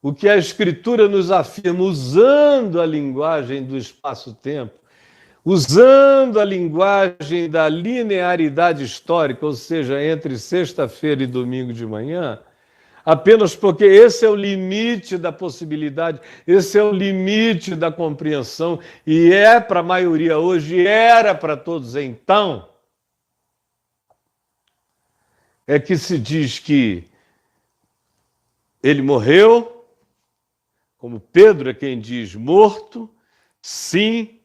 o que a Escritura nos afirma, usando a linguagem do espaço-tempo, usando a linguagem da linearidade histórica, ou seja, entre sexta-feira e domingo de manhã, apenas porque esse é o limite da possibilidade, esse é o limite da compreensão, e é para a maioria hoje, era para todos então, é que se diz que ele morreu, como Pedro é quem diz, morto, sim,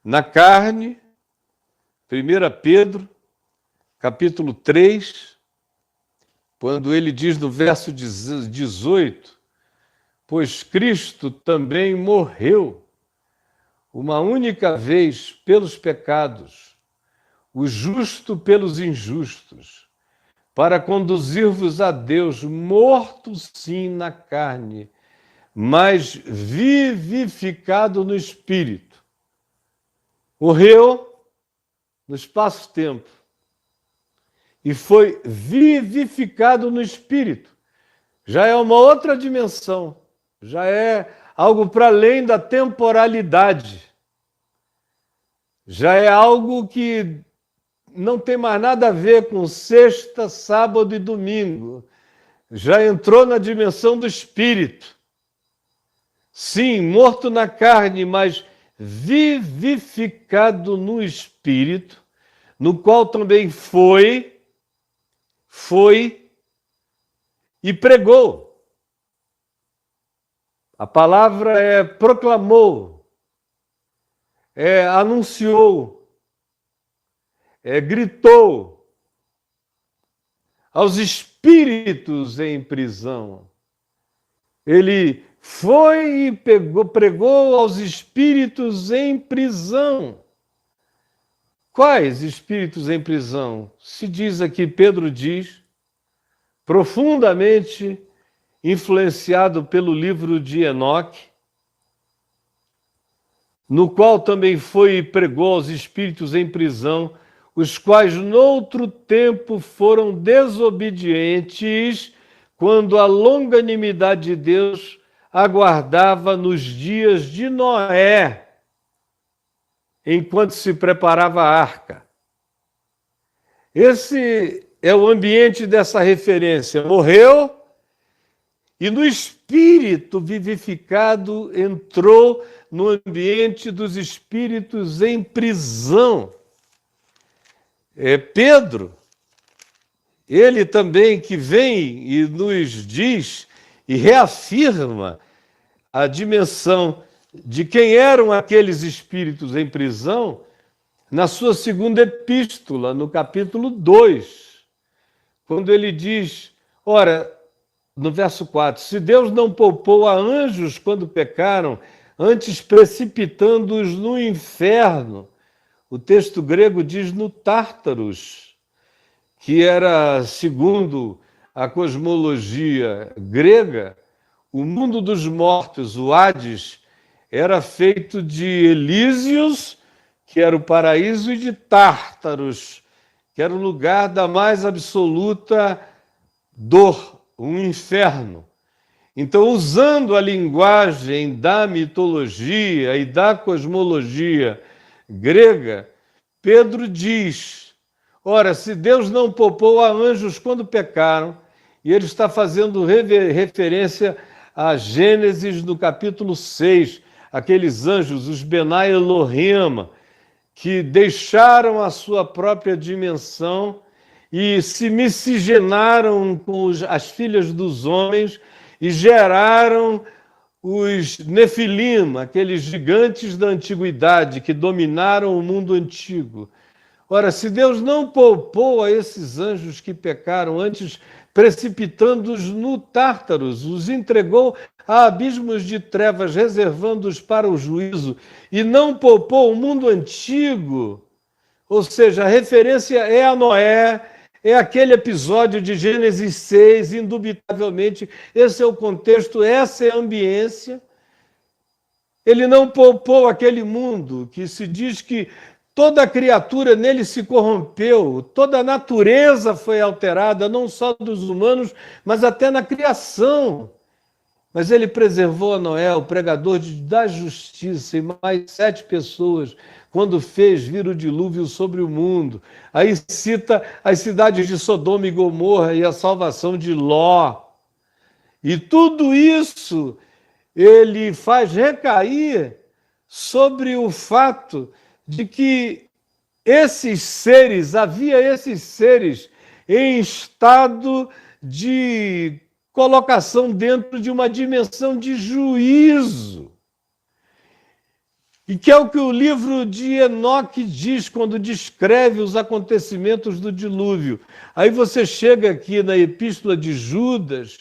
na carne. 1 Pedro, capítulo 3, quando ele diz no verso 18, pois Cristo também morreu uma única vez pelos pecados, o justo pelos injustos, para conduzir-vos a Deus, morto sim na carne, mas vivificado no Espírito. Morreu no espaço-tempo e foi vivificado no Espírito. Já é uma outra dimensão, já é algo para além da temporalidade. Já é algo que não tem mais nada a ver com sexta, sábado e domingo. Já entrou na dimensão do Espírito. Sim, morto na carne, mas vivificado no Espírito, no qual também foi e pregou. A palavra é proclamou, é anunciou, é gritou aos espíritos em prisão. Ele foi e pregou aos espíritos em prisão. Quais espíritos em prisão? Se diz aqui, Pedro diz, profundamente influenciado pelo livro de Enoque, no qual também foi e pregou aos espíritos em prisão, os quais noutro tempo foram desobedientes, quando a longanimidade de Deus aguardava nos dias de Noé, enquanto se preparava a arca. Esse é o ambiente dessa referência. Morreu e no espírito vivificado entrou no ambiente dos espíritos em prisão. Pedro, ele também que vem e nos diz e reafirma a dimensão de quem eram aqueles espíritos em prisão na sua segunda epístola, no capítulo 2, quando ele diz, ora, no verso 4, se Deus não poupou a anjos quando pecaram, antes precipitando-os no inferno, o texto grego diz no Tártaros, que era, segundo a cosmologia grega, o mundo dos mortos, o Hades, era feito de Elísios, que era o paraíso, e de Tártaros, que era o lugar da mais absoluta dor, um inferno. Então, usando a linguagem da mitologia e da cosmologia grega, Pedro diz, ora, se Deus não poupou a anjos quando pecaram, e ele está fazendo referência a Gênesis no capítulo 6, aqueles anjos, os Benai Elohim, que deixaram a sua própria dimensão e se miscigenaram com as filhas dos homens e geraram os Nefilim, aqueles gigantes da antiguidade que dominaram o mundo antigo. Ora, se Deus não poupou a esses anjos que pecaram, antes precipitando-os no Tártaros, os entregou a abismos de trevas, reservando-os para o juízo, e não poupou o mundo antigo, ou seja, a referência é a Noé, é aquele episódio de Gênesis 6, indubitavelmente, esse é o contexto, essa é a ambiência. Ele não poupou aquele mundo que se diz que toda a criatura nele se corrompeu, toda a natureza foi alterada, não só dos humanos, mas até na criação. Mas ele preservou a Noé, o pregador da justiça, e mais 7 pessoas, quando fez vir o dilúvio sobre o mundo. Aí cita as cidades de Sodoma e Gomorra e a salvação de Ló. E tudo isso ele faz recair sobre o fato de que havia esses seres em estado de colocação dentro de uma dimensão de juízo. E que é o que o livro de Enoque diz quando descreve os acontecimentos do dilúvio. Aí você chega aqui na epístola de Judas,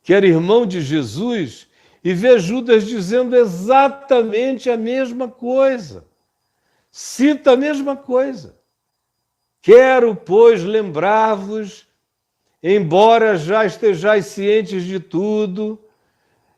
que era irmão de Jesus, e vê Judas dizendo exatamente a mesma coisa. Cita a mesma coisa. Quero, pois, lembrar-vos, embora já estejais cientes de tudo,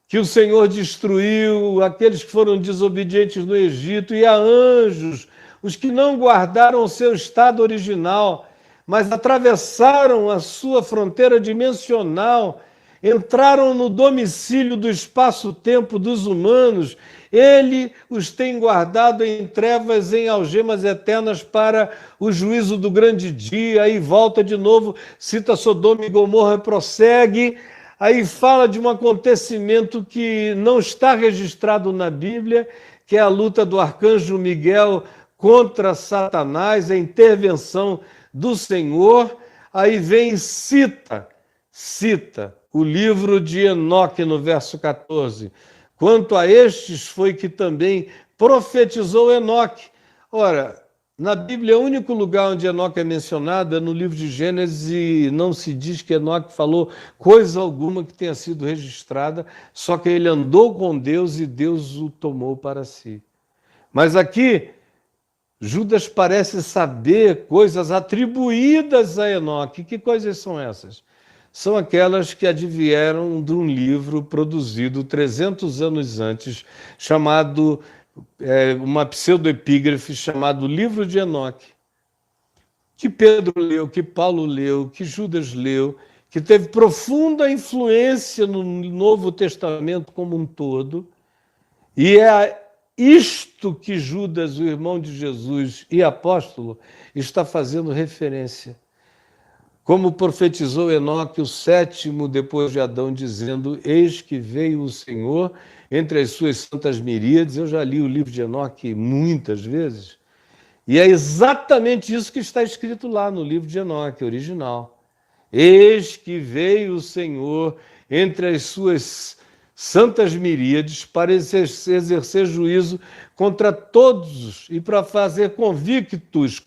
que o Senhor destruiu aqueles que foram desobedientes no Egito, e a anjos, os que não guardaram o seu estado original, mas atravessaram a sua fronteira dimensional, entraram no domicílio do espaço-tempo dos humanos. Ele os tem guardado em trevas, em algemas eternas para o juízo do grande dia. Aí volta de novo, cita Sodoma e Gomorra, prossegue. Aí fala de um acontecimento que não está registrado na Bíblia, que é a luta do arcanjo Miguel contra Satanás, a intervenção do Senhor. Aí vem e cita o livro de Enoque no verso 14. Quanto a estes foi que também profetizou Enoque. Ora, na Bíblia, o único lugar onde Enoque é mencionado é no livro de Gênesis, e não se diz que Enoque falou coisa alguma que tenha sido registrada, só que ele andou com Deus e Deus o tomou para si. Mas aqui, Judas parece saber coisas atribuídas a Enoque. Que coisas são essas? São aquelas que advieram de um livro produzido 300 anos antes, chamado, uma pseudoepígrafe chamado Livro de Enoque, que Pedro leu, que Paulo leu, que Judas leu, que teve profunda influência no Novo Testamento como um todo, e é isto que Judas, o irmão de Jesus e apóstolo, está fazendo referência. Como profetizou Enoque, o 7º depois de Adão, dizendo: eis que veio o Senhor entre as suas santas miríades. Eu já li o livro de Enoque muitas vezes, e é exatamente isso que está escrito lá no livro de Enoque, original. Eis que veio o Senhor entre as suas santas miríades para exercer juízo contra todos e para fazer convictos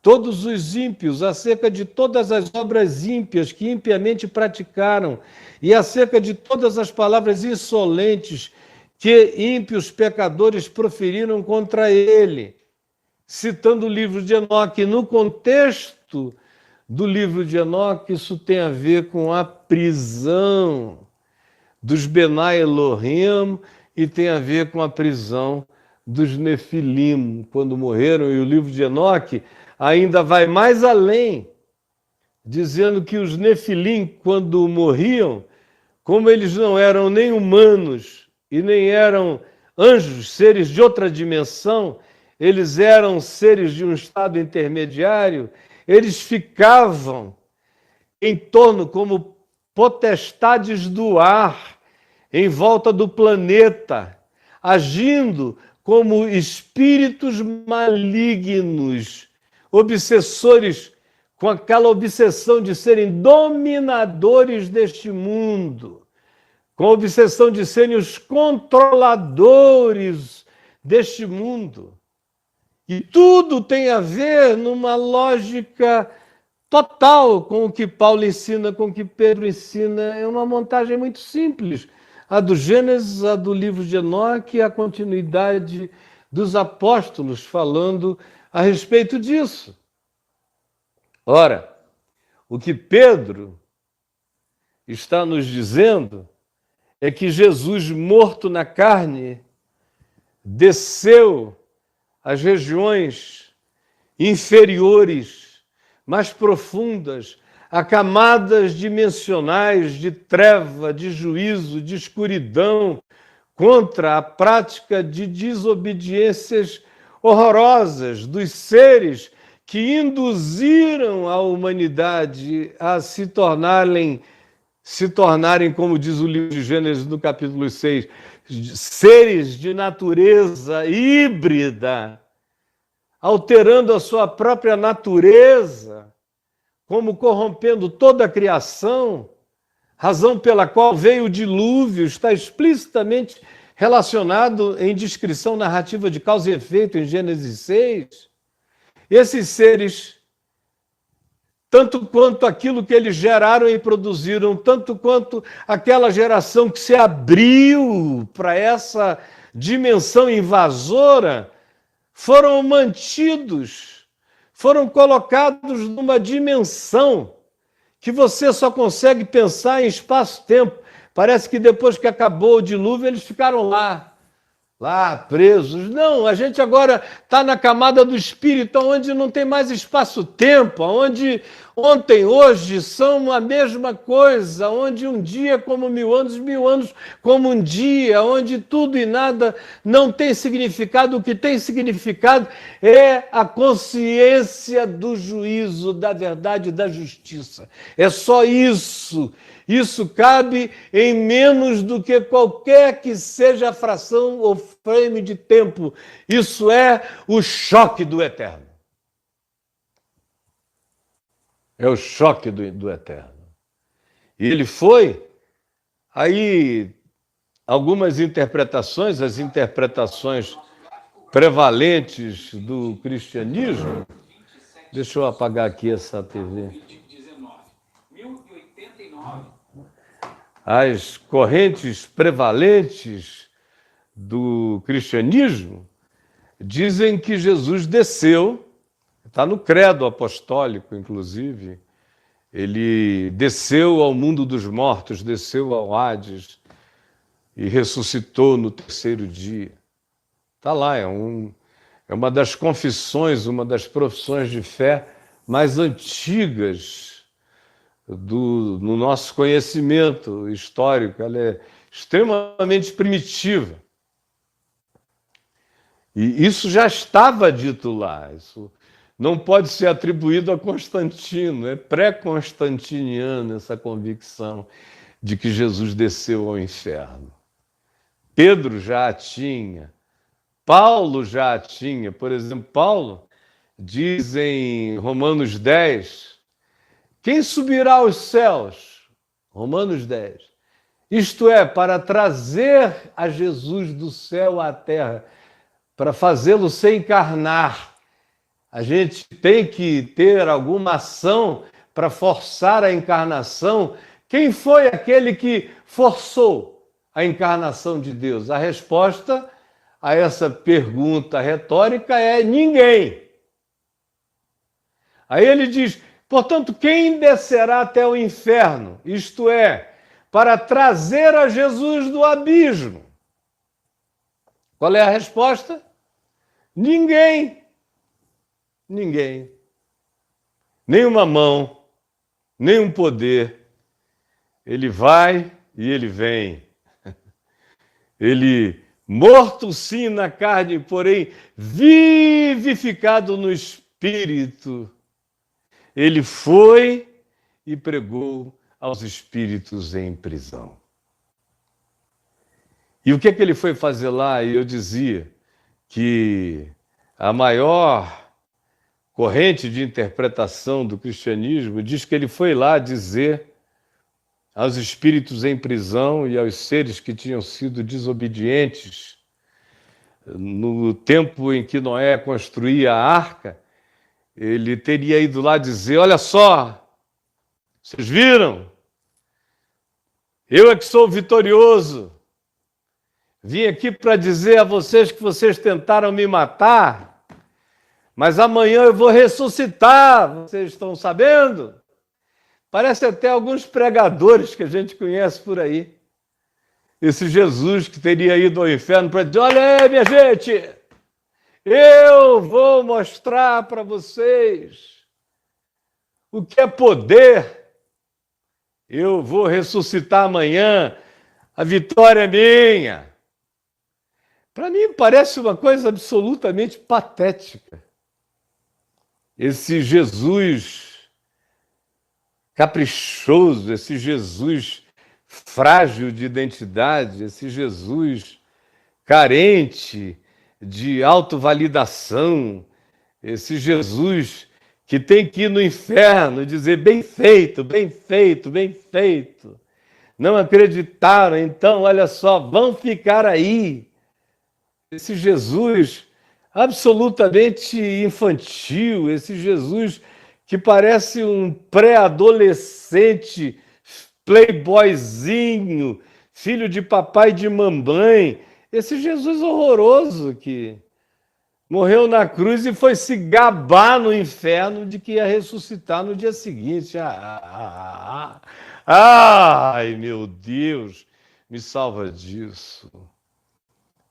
todos os ímpios, acerca de todas as obras ímpias que impiamente praticaram, e acerca de todas as palavras insolentes que ímpios pecadores proferiram contra ele. Citando o livro de Enoque. No contexto do livro de Enoque, isso tem a ver com a prisão dos Benai Elohim e tem a ver com a prisão dos Nefilim, quando morreram. E o livro de Enoque ainda vai mais além, dizendo que os Nefilim, quando morriam, como eles não eram nem humanos e nem eram anjos, seres de outra dimensão, eles eram seres de um estado intermediário, eles ficavam em torno como potestades do ar, em volta do planeta, agindo como espíritos malignos, obsessores, com aquela obsessão de serem dominadores deste mundo, com a obsessão de serem os controladores deste mundo. E tudo tem a ver numa lógica total com o que Paulo ensina, com o que Pedro ensina. É uma montagem muito simples. A do Gênesis, a do livro de Enoque, a continuidade dos apóstolos falando a respeito disso. Ora, o que Pedro está nos dizendo é que Jesus, morto na carne, desceu às regiões inferiores, mais profundas, a camadas dimensionais de treva, de juízo, de escuridão, contra a prática de desobediências horrorosas dos seres que induziram a humanidade a se tornarem, como diz o livro de Gênesis no capítulo 6, seres de natureza híbrida, alterando a sua própria natureza, como corrompendo toda a criação, razão pela qual veio o dilúvio, está explicitamente relacionado em descrição narrativa de causa e efeito em Gênesis 6. Esses seres, tanto quanto aquilo que eles geraram e produziram, tanto quanto aquela geração que se abriu para essa dimensão invasora, foram mantidos, foram colocados numa dimensão que você só consegue pensar em espaço-tempo. Parece que depois que acabou o dilúvio, eles ficaram lá presos. Não, a gente agora está na camada do espírito, onde não tem mais espaço-tempo, onde ontem, hoje são a mesma coisa, onde um dia como 1000 anos como um dia, onde tudo e nada não tem significado. O que tem significado é a consciência do juízo, da verdade e da justiça. É só isso. Isso cabe em menos do que qualquer que seja a fração ou frame de tempo. Isso é o choque do eterno. É o choque do eterno. E ele foi, aí, algumas interpretações, as interpretações prevalentes do cristianismo. Deixa eu apagar aqui essa TV. As correntes prevalentes do cristianismo dizem que Jesus desceu, está no credo apostólico, inclusive, ele desceu ao mundo dos mortos, desceu ao Hades e ressuscitou no terceiro dia. Está lá, é uma das confissões, uma das profissões de fé mais antigas no nosso conhecimento histórico. Ela é extremamente primitiva. E isso já estava dito lá. Isso não pode ser atribuído a Constantino. É pré-constantiniana essa convicção de que Jesus desceu ao inferno. Pedro já a tinha. Paulo já a tinha. Por exemplo, Paulo diz em Romanos 10... Quem subirá aos céus? Romanos 10. Isto é, para trazer a Jesus do céu à terra, para fazê-lo se encarnar. A gente tem que ter alguma ação para forçar a encarnação. Quem foi aquele que forçou a encarnação de Deus? A resposta a essa pergunta retórica é ninguém. Aí ele diz: portanto, quem descerá até o inferno? Isto é, para trazer a Jesus do abismo. Qual é a resposta? Ninguém. Ninguém. Nenhuma mão, nenhum poder. Ele vai e ele vem. Ele, morto sim na carne, porém vivificado no espírito. Ele foi e pregou aos espíritos em prisão. E o que é que ele foi fazer lá? E eu dizia que a maior corrente de interpretação do cristianismo diz que ele foi lá dizer aos espíritos em prisão e aos seres que tinham sido desobedientes no tempo em que Noé construía a arca. Ele teria ido lá dizer: olha só, vocês viram? Eu é que sou vitorioso. Vim aqui para dizer a vocês que vocês tentaram me matar, mas amanhã eu vou ressuscitar. Vocês estão sabendo? Parece até alguns pregadores que a gente conhece por aí. Esse Jesus que teria ido ao inferno para dizer: olha aí, minha gente, eu vou mostrar para vocês o que é poder, eu vou ressuscitar amanhã, a vitória é minha. Para mim parece uma coisa absolutamente patética. Esse Jesus caprichoso, esse Jesus frágil de identidade, esse Jesus carente de autovalidação, esse Jesus que tem que ir no inferno e dizer bem feito, bem feito, bem feito. Não acreditaram, então, olha só, vão ficar aí. Esse Jesus absolutamente infantil, esse Jesus que parece um pré-adolescente, playboyzinho, filho de papai e de mamãe, esse Jesus horroroso que morreu na cruz e foi se gabar no inferno de que ia ressuscitar no dia seguinte. Ai, meu Deus, me salva disso.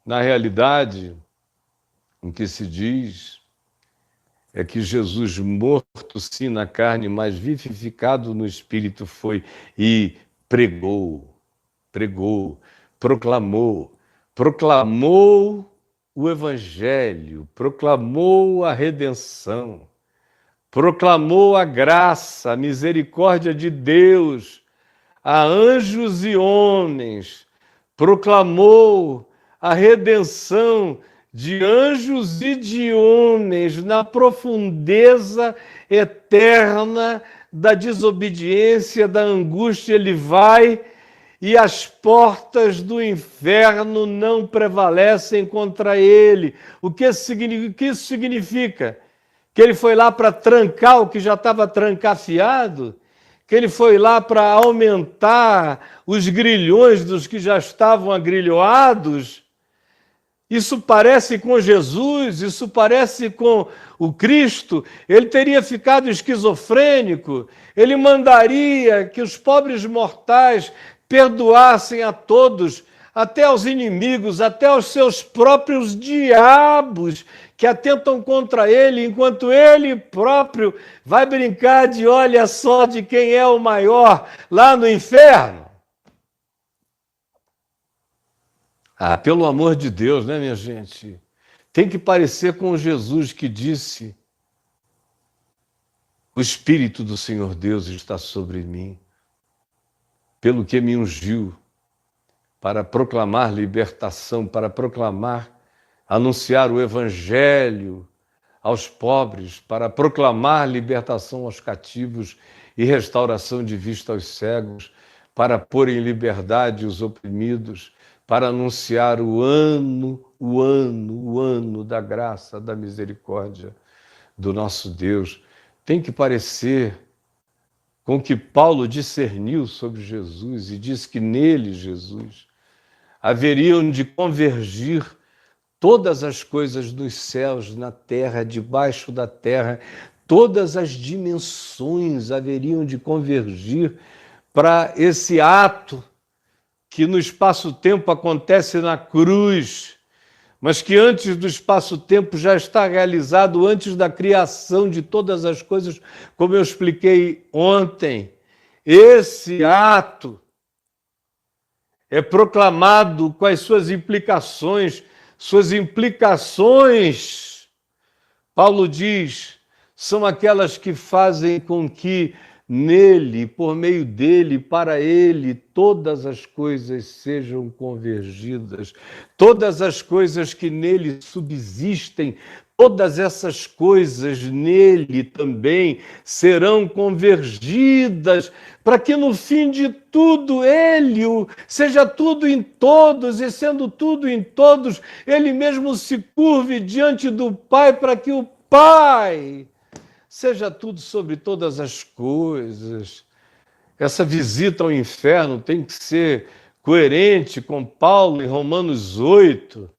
Na realidade, o que se diz é que Jesus, morto sim na carne, mas vivificado no espírito, foi e pregou, proclamou o evangelho, proclamou a redenção, proclamou a graça, a misericórdia de Deus a anjos e homens, proclamou a redenção de anjos e de homens na profundeza eterna da desobediência, da angústia. Ele vai e as portas do inferno não prevalecem contra ele. O que isso significa? Que ele foi lá para trancar o que já estava trancafiado? Que ele foi lá para aumentar os grilhões dos que já estavam agrilhoados? Isso parece com Jesus, isso parece com o Cristo. Ele teria ficado esquizofrênico, ele mandaria que os pobres mortais perdoassem a todos, até aos inimigos, até aos seus próprios diabos que atentam contra ele, enquanto ele próprio vai brincar de olha só de quem é o maior lá no inferno. Ah, pelo amor de Deus, né, minha gente? Tem que parecer com Jesus que disse: o Espírito do Senhor Deus está sobre mim, pelo que me ungiu para proclamar libertação, para proclamar, anunciar o Evangelho aos pobres, para proclamar libertação aos cativos e restauração de vista aos cegos, para pôr em liberdade os oprimidos, para anunciar o ano da graça, da misericórdia do nosso Deus. Tem que parecer com que Paulo discerniu sobre Jesus e disse que nele, Jesus, haveriam de convergir todas as coisas dos céus, na terra, debaixo da terra, todas as dimensões haveriam de convergir para esse ato que no espaço-tempo acontece na cruz, mas que antes do espaço-tempo já está realizado, antes da criação de todas as coisas, como eu expliquei ontem. Esse ato é proclamado com as suas implicações. Paulo diz, são aquelas que fazem com que nele, por meio dele, para ele, todas as coisas sejam convergidas, todas as coisas que nele subsistem, todas essas coisas nele também serão convergidas, para que no fim de tudo ele seja tudo em todos, e sendo tudo em todos, ele mesmo se curve diante do Pai, para que o Pai seja tudo sobre todas as coisas. Essa visita ao inferno tem que ser coerente com Paulo em Romanos 8,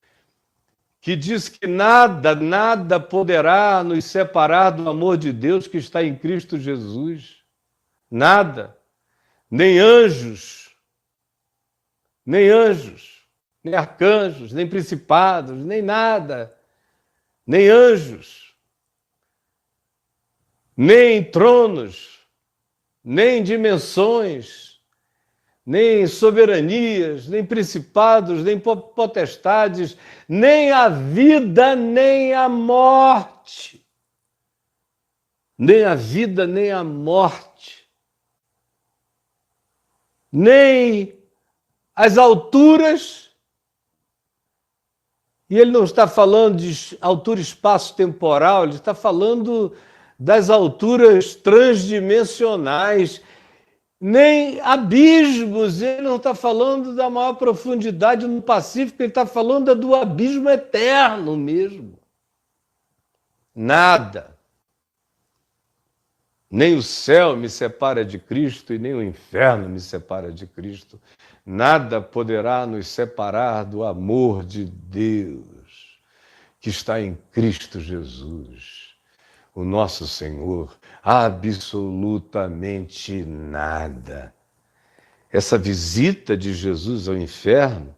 que diz que nada poderá nos separar do amor de Deus que está em Cristo Jesus. Nada. Nem anjos, nem arcanjos, nem principados, nem nada. Nem anjos, nem tronos, nem dimensões, nem soberanias, nem principados, nem potestades, nem a vida, nem a morte. Nem a vida, nem a morte. Nem as alturas. E ele não está falando de altura espaço-temporal, ele está falando das alturas transdimensionais, nem abismos, ele não está falando da maior profundidade no Pacífico, ele está falando do abismo eterno mesmo. Nada. Nem o céu me separa de Cristo e nem o inferno me separa de Cristo. Nada poderá nos separar do amor de Deus que está em Cristo Jesus, o nosso Senhor. Absolutamente nada. Essa visita de Jesus ao inferno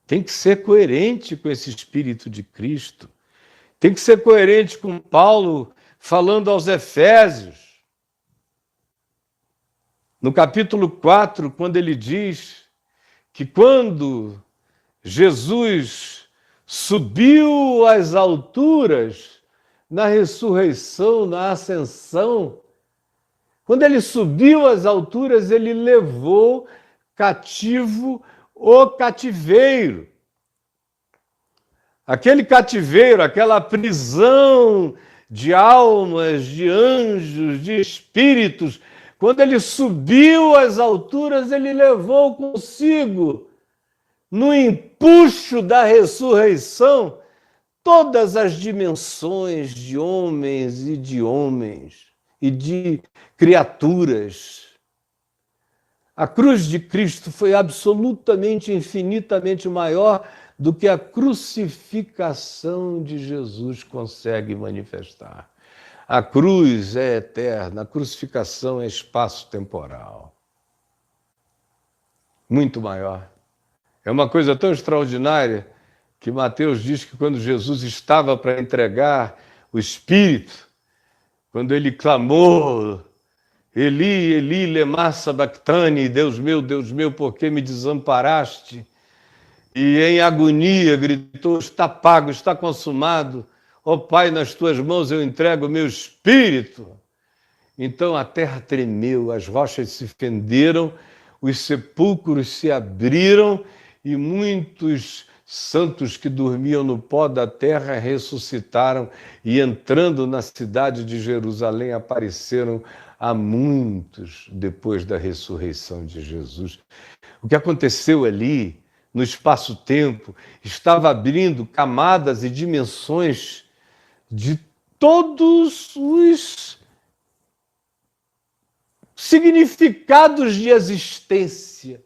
tem que ser coerente com esse Espírito de Cristo. Tem que ser coerente com Paulo falando aos Efésios. No capítulo 4, quando ele diz que quando Jesus subiu às alturas, na ressurreição, na ascensão, quando ele subiu às alturas, ele levou cativo o cativeiro. Aquele cativeiro, aquela prisão de almas, de anjos, de espíritos, quando ele subiu às alturas, ele levou consigo, no empuxo da ressurreição, todas as dimensões de homens e de criaturas. A cruz de Cristo foi absolutamente, infinitamente maior do que a crucificação de Jesus consegue manifestar. A cruz é eterna, a crucificação é espaço-temporal. Muito maior. É uma coisa tão extraordinária que Mateus diz que quando Jesus estava para entregar o Espírito, quando ele clamou, Eli, Eli, lema sabachthani, Deus meu, por que me desamparaste? E em agonia gritou, está pago, está consumado. Ó Pai, nas tuas mãos eu entrego o meu espírito. Então a terra tremeu, as rochas se fenderam, os sepulcros se abriram e muitos santos que dormiam no pó da terra ressuscitaram e, entrando na cidade de Jerusalém, apareceram a muitos depois da ressurreição de Jesus. O que aconteceu ali, no espaço-tempo, estava abrindo camadas e dimensões de todos os significados de existência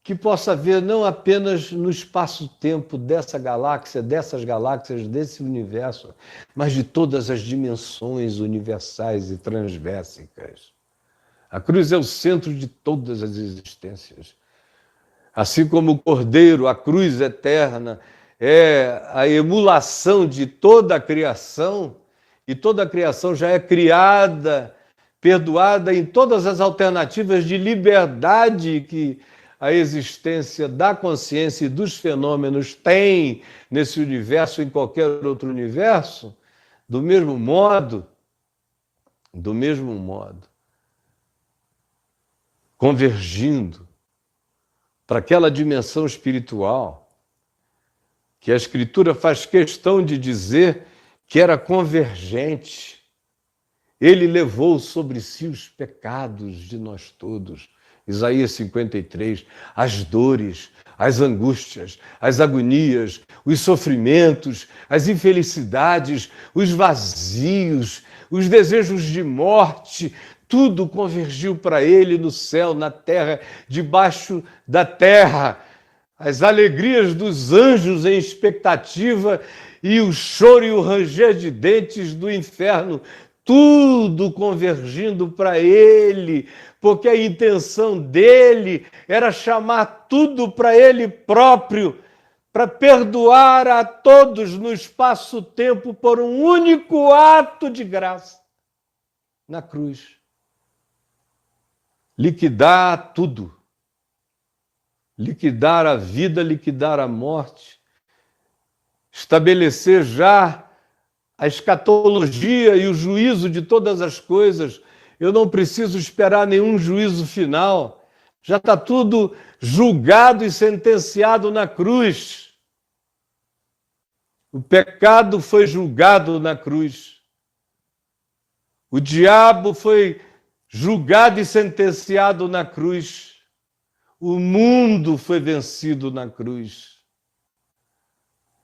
que possa haver não apenas no espaço-tempo dessa galáxia, dessas galáxias, desse universo, mas de todas as dimensões universais e transversicas. A cruz é o centro de todas as existências. Assim como o Cordeiro, a cruz eterna, é a emulação de toda a criação, e toda a criação já é criada, perdoada em todas as alternativas de liberdade que a existência da consciência e dos fenômenos tem nesse universo, em qualquer outro universo, do mesmo modo, convergindo para aquela dimensão espiritual que a Escritura faz questão de dizer que era convergente. Ele levou sobre si os pecados de nós todos. Isaías 53, as dores, as angústias, as agonias, os sofrimentos, as infelicidades, os vazios, os desejos de morte, tudo convergiu para ele no céu, na terra, debaixo da terra. As alegrias dos anjos em expectativa e o choro e o ranger de dentes do inferno, tudo convergindo para ele, porque a intenção dele era chamar tudo para ele próprio, para perdoar a todos no espaço-tempo por um único ato de graça, na cruz. liquidar tudo. Liquidar a vida, liquidar a morte. Estabelecer já a escatologia e o juízo de todas as coisas. Eu não preciso esperar nenhum juízo final. Já está tudo julgado e sentenciado na cruz. O pecado foi julgado na cruz. O diabo foi julgado e sentenciado na cruz. O mundo foi vencido na cruz.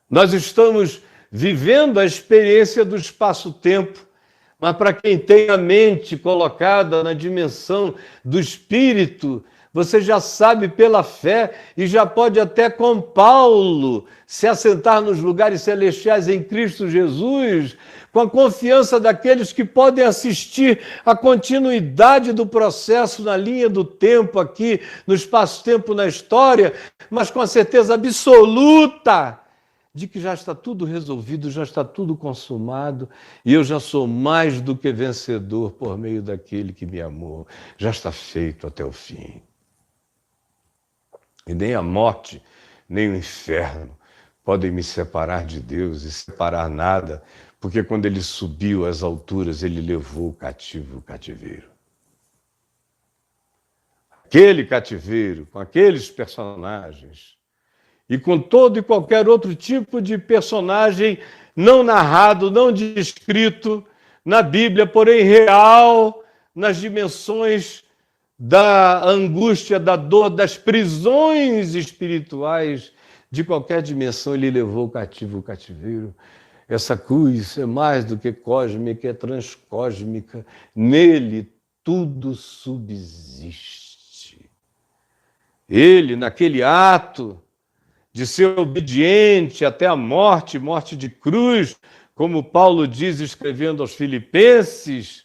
Nós estamos vivendo a experiência do espaço-tempo, mas para quem tem a mente colocada na dimensão do Espírito, você já sabe pela fé e já pode até com Paulo se assentar nos lugares celestiais em Cristo Jesus, com a confiança daqueles que podem assistir a continuidade do processo na linha do tempo aqui, no espaço-tempo na história, mas com a certeza absoluta de que já está tudo resolvido, já está tudo consumado, e eu já sou mais do que vencedor por meio daquele que me amou. Já está feito até o fim. E nem a morte, nem o inferno podem me separar de Deus e separar nada, porque quando ele subiu às alturas, ele levou o cativo o cativeiro. Aquele cativeiro, com aqueles personagens, e com todo e qualquer outro tipo de personagem não narrado, não descrito na Bíblia, porém real, nas dimensões da angústia, da dor, das prisões espirituais, de qualquer dimensão, ele levou o cativo o cativeiro. Essa cruz é mais do que cósmica, é transcósmica. Nele tudo subsiste. Ele, naquele ato de ser obediente até a morte, morte de cruz, como Paulo diz escrevendo aos Filipenses,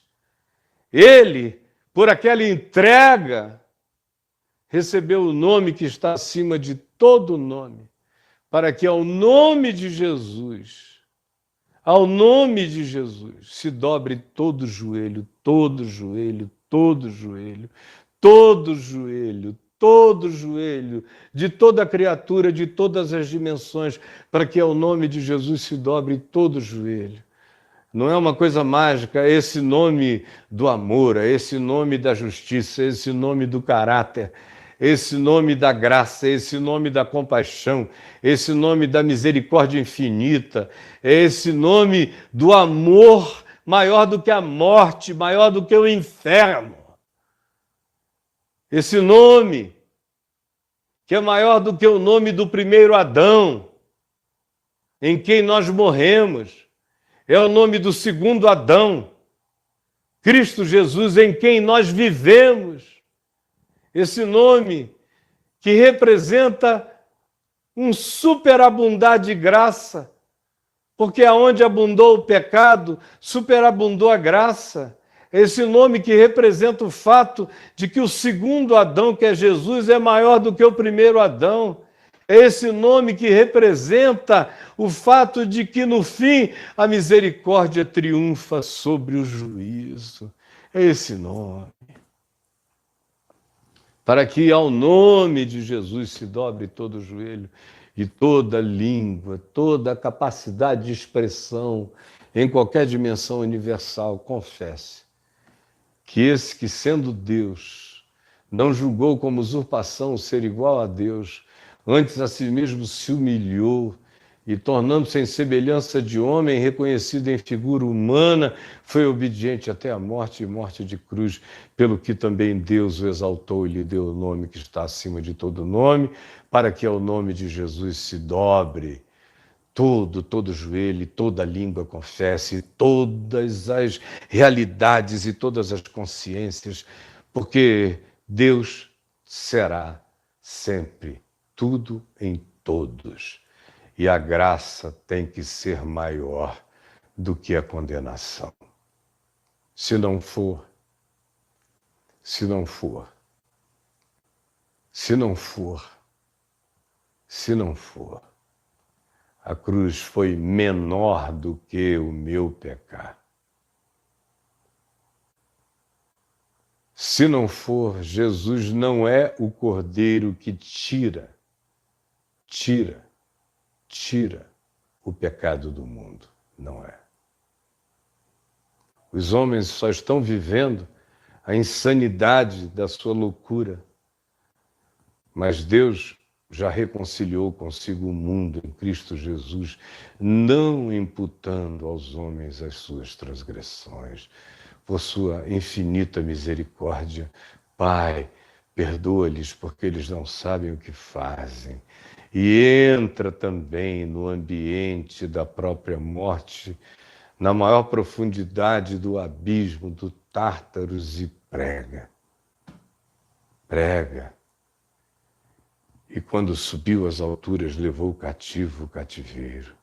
ele, por aquela entrega, recebeu o nome que está acima de todo nome, para que ao nome de Jesus, se dobre todo joelho, todo joelho, todo joelho, todo joelho, todo joelho, de toda criatura, de todas as dimensões, para que ao nome de Jesus se dobre todo joelho. Não é uma coisa mágica, é esse nome do amor, é esse nome da justiça, é esse nome do caráter, é esse nome da graça, é esse nome da compaixão, é esse nome da misericórdia infinita, é esse nome do amor maior do que a morte, maior do que o inferno. Esse nome que é maior do que o nome do primeiro Adão, em quem nós morremos, é o nome do segundo Adão, Cristo Jesus, em quem nós vivemos. Esse nome que representa um superabundar de graça, porque aonde abundou o pecado, superabundou a graça. Esse nome que representa o fato de que o segundo Adão, que é Jesus, é maior do que o primeiro Adão. É esse nome que representa o fato de que, no fim, a misericórdia triunfa sobre o juízo. É esse nome. Para que ao nome de Jesus se dobre todo o joelho e toda língua, toda a capacidade de expressão em qualquer dimensão universal confesse que esse que, sendo Deus, não julgou como usurpação o ser igual a Deus, antes a si mesmo se humilhou e, tornando-se em semelhança de homem, reconhecido em figura humana, foi obediente até a morte e morte de cruz, pelo que também Deus o exaltou e lhe deu o nome que está acima de todo nome, para que ao nome de Jesus se dobre todo joelho, toda língua confesse, todas as realidades e todas as consciências, porque Deus será sempre tudo em todos. E a graça tem que ser maior do que a condenação. Se não for, a cruz foi menor do que o meu pecado. Se não for, Jesus não é o Cordeiro que tira o pecado do mundo. Não é. Os homens só estão vivendo a insanidade da sua loucura, mas Deus já reconciliou consigo o mundo em Cristo Jesus, não imputando aos homens as suas transgressões. Por sua infinita misericórdia, Pai, perdoa-lhes porque eles não sabem o que fazem. E entra também no ambiente da própria morte, na maior profundidade do abismo do Tártaros e prega. E quando subiu às alturas, levou cativo o cativeiro.